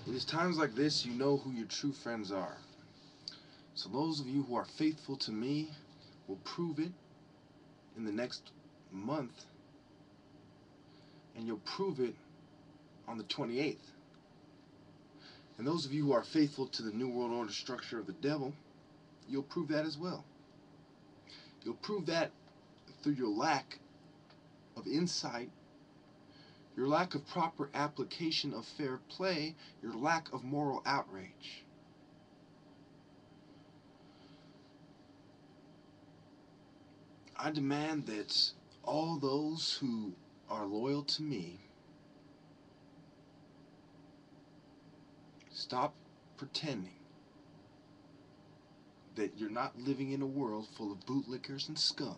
It is times like this you know who your true friends are. So those of you who are faithful to me will prove it in the next month, and you'll prove it on the 28th. And those of you who are faithful to the New World Order structure of the devil, you'll prove that as well. You'll prove that through your lack of insight, your lack of proper application of fair play, your lack of moral outrage. I demand that all those who are loyal to me stop pretending that you're not living in a world full of bootlickers and scum,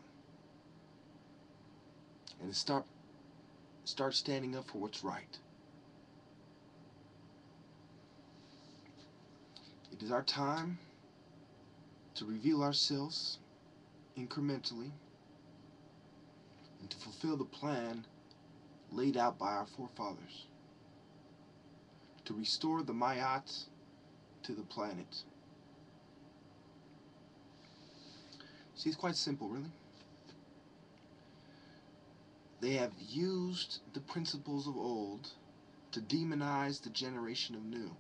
and start standing up for what's right. It is our time to reveal ourselves incrementally and to fulfill the plan laid out by our forefathers to restore the Mayat to the planet. See, it's quite simple, really. They have used the principles of old to demonize the generation of new.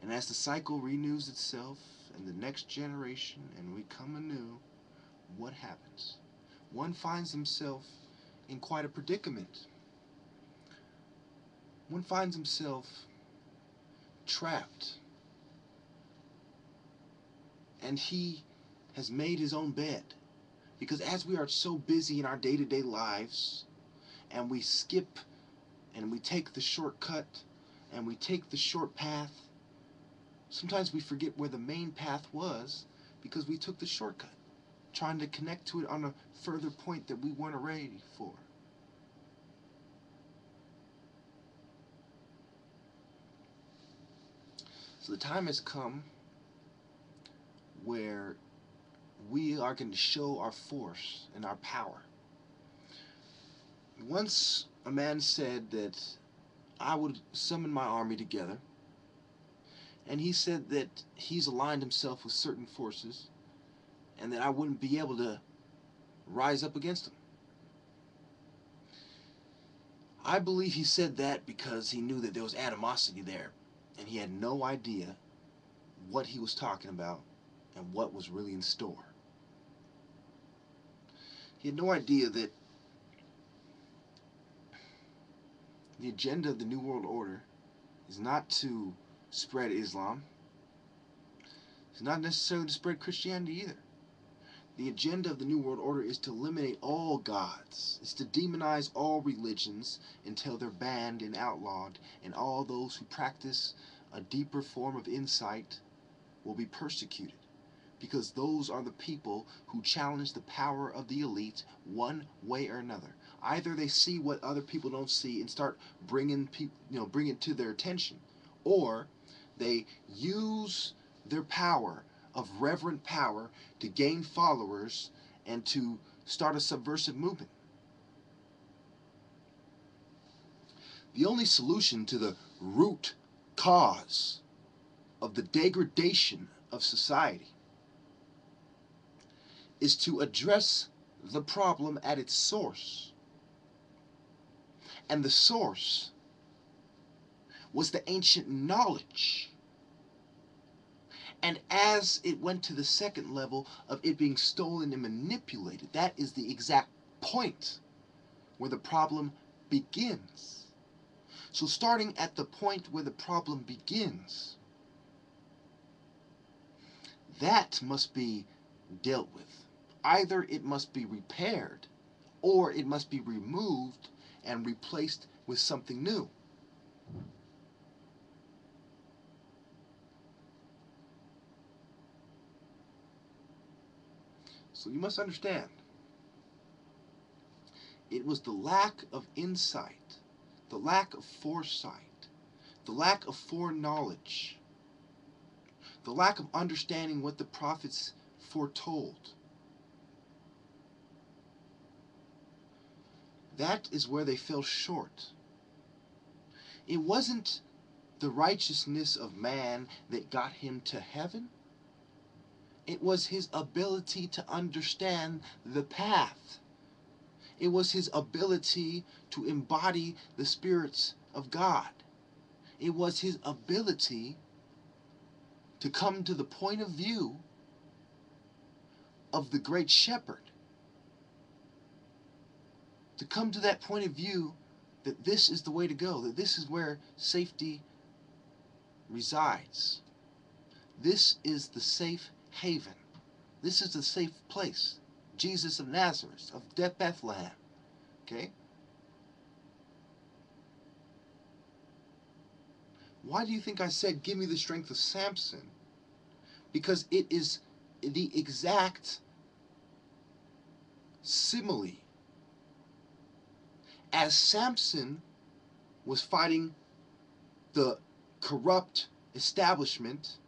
And as the cycle renews itself and the next generation and we come anew, what happens? One finds himself in quite a predicament. One finds himself trapped, and he has made his own bed. Because as we are so busy in our day-to-day lives, and we skip and we take the shortcut and we take the short path, sometimes we forget where the main path was because we took the shortcut, trying to connect to it on a further point that we weren't ready for. So the time has come where we are going to show our force and our power. Once a man said that I would summon my army together, and he said that he's aligned himself with certain forces and that I wouldn't be able to rise up against them. I believe he said that because he knew that there was animosity there, and he had no idea what he was talking about and what was really in store. He had no idea that the agenda of the New World Order is not to spread Islam. It's not necessarily to spread Christianity either. The agenda of the New World Order is to eliminate all gods. It's to demonize all religions until they're banned and outlawed, and all those who practice a deeper form of insight will be persecuted. Because those are the people who challenge the power of the elite one way or another. Either they see what other people don't see and start bring it to their attention, or they use their power of reverent power to gain followers and to start a subversive movement. The only solution to the root cause of the degradation of society is to address the problem at its source. And the source was the ancient knowledge. And as it went to the second level of it being stolen and manipulated, that is the exact point where the problem begins. So starting at the point where the problem begins, that must be dealt with. Either it must be repaired, or it must be removed and replaced with something new. So you must understand, it was the lack of insight, the lack of foresight, the lack of foreknowledge, the lack of understanding what the prophets foretold. That is where they fell short. It wasn't the righteousness of man that got him to heaven. It was his ability to understand the path. It was his ability to embody the spirits of God. It was his ability to come to the point of view of the great shepherd. To come to that point of view that this is the way to go, that this is where safety resides. This is the safe haven. This is the safe place. Jesus of Nazareth, of Bethlehem. Okay? Why do you think I said, give me the strength of Samson? Because it is the exact simile. As Samson was fighting the corrupt establishment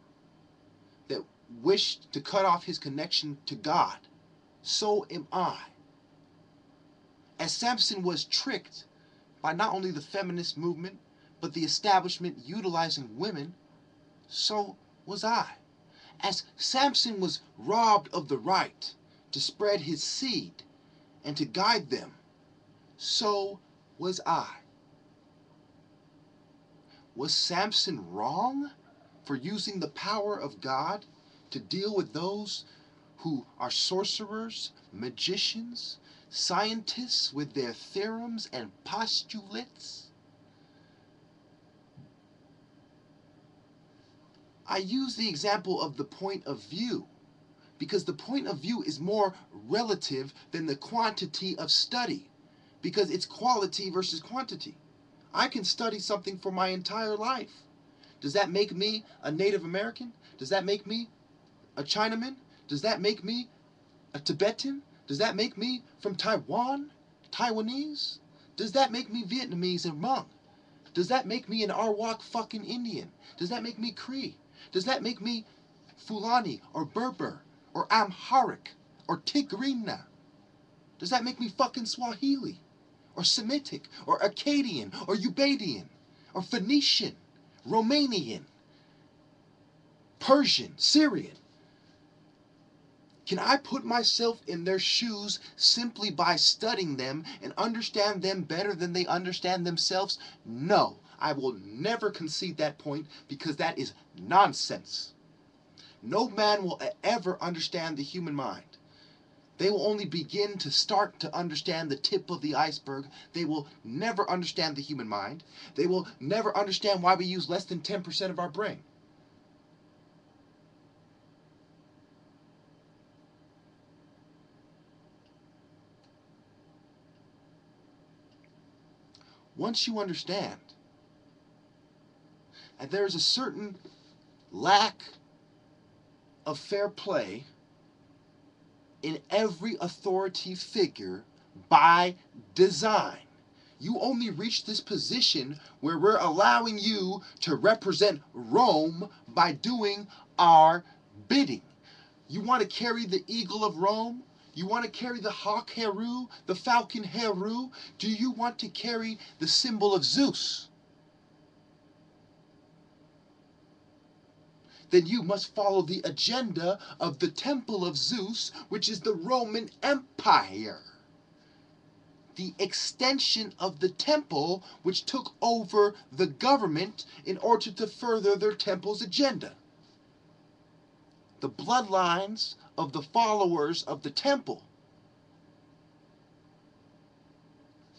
that wished to cut off his connection to God, so am I. As Samson was tricked by not only the feminist movement, but the establishment utilizing women, so was I. As Samson was robbed of the right to spread his seed and to guide them, so was I. Was Samson wrong for using the power of God to deal with those who are sorcerers, magicians, scientists with their theorems and postulates? I use the example of the point of view because the point of view is more relative than the quantity of study, because it's quality versus quantity. I can study something for my entire life. Does that make me a Native American? Does that make me a Chinaman? Does that make me a Tibetan? Does that make me from Taiwan? Taiwanese? Does that make me Vietnamese and Hmong? Does that make me an Arawak fucking Indian? Does that make me Cree? Does that make me Fulani or Berber or Amharic or Tigrina? Does that make me fucking Swahili or Semitic or Akkadian or Ubaidian or Phoenician, Romanian, Persian, Syrian? Can I put myself in their shoes simply by studying them and understand them better than they understand themselves? No, I will never concede that point because that is nonsense. No man will ever understand the human mind. They will only begin to start to understand the tip of the iceberg. They will never understand the human mind. They will never understand why we use less than 10% of our brain. Once you understand that there is a certain lack of fair play in every authority figure by design, you only reach this position where we're allowing you to represent Rome by doing our bidding. You want to carry the eagle of Rome? You want to carry the hawk Heru, the falcon Heru? Do you want to carry the symbol of Zeus? Then you must follow the agenda of the temple of Zeus, which is the Roman Empire. The extension of the temple, which took over the government in order to further their temple's agenda. The bloodlines of the followers of the temple.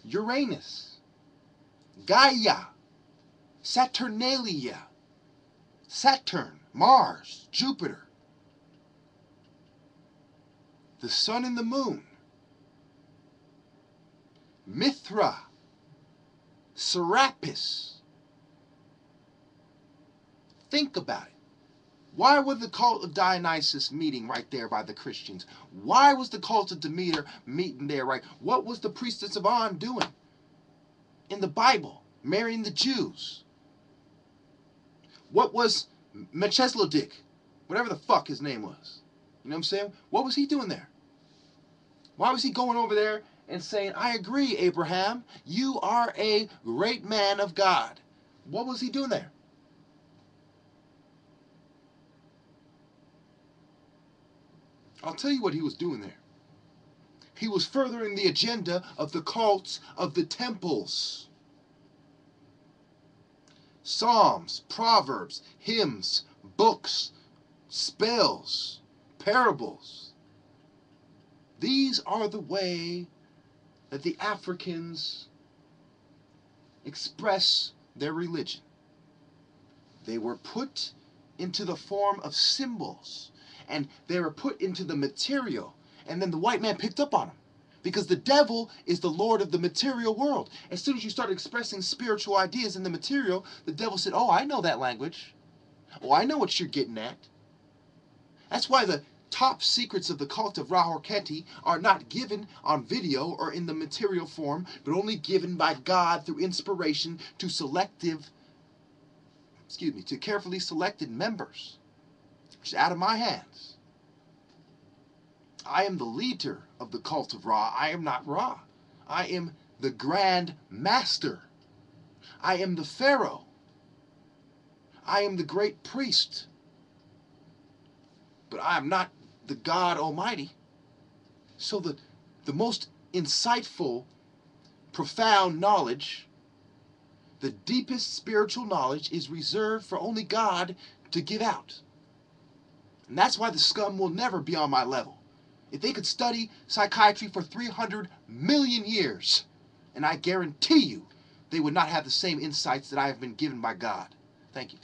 Uranus, Gaia, Saturnalia, Saturn, Mars, Jupiter, the sun and the moon, Mithra, Serapis. Think about it. Why was the cult of Dionysus meeting right there by the Christians? Why was the cult of Demeter meeting there, right? What was the priestess of On doing in the Bible? Marrying the Jews. What was Melchizedek, whatever the fuck his name was? You know what I'm saying? What was he doing there? Why was he going over there and saying, I agree, Abraham, you are a great man of God. What was he doing there? I'll tell you what he was doing there. He was furthering the agenda of the cults of the temples. Psalms, proverbs, hymns, books, spells, parables. These are the way that the Africans express their religion. They were put into the form of symbols, and they were put into the material, and then the white man picked up on them. Because the devil is the lord of the material world. As soon as you start expressing spiritual ideas in the material, the devil said, oh, I know that language. Oh, I know what you're getting at. That's why the top secrets of the cult of Ra-Horketi are not given on video or in the material form, but only given by God through inspiration to to carefully selected members, which is out of my hands. I am the leader of the cult of Ra. I am not Ra. I am the Grand Master. I am the Pharaoh. I am the great priest. But I am not the God Almighty. So the most insightful, profound knowledge, the deepest spiritual knowledge, is reserved for only God to give out. And that's why the scum will never be on my level. If they could study psychiatry for 300 million years, and I guarantee you, they would not have the same insights that I have been given by God. Thank you.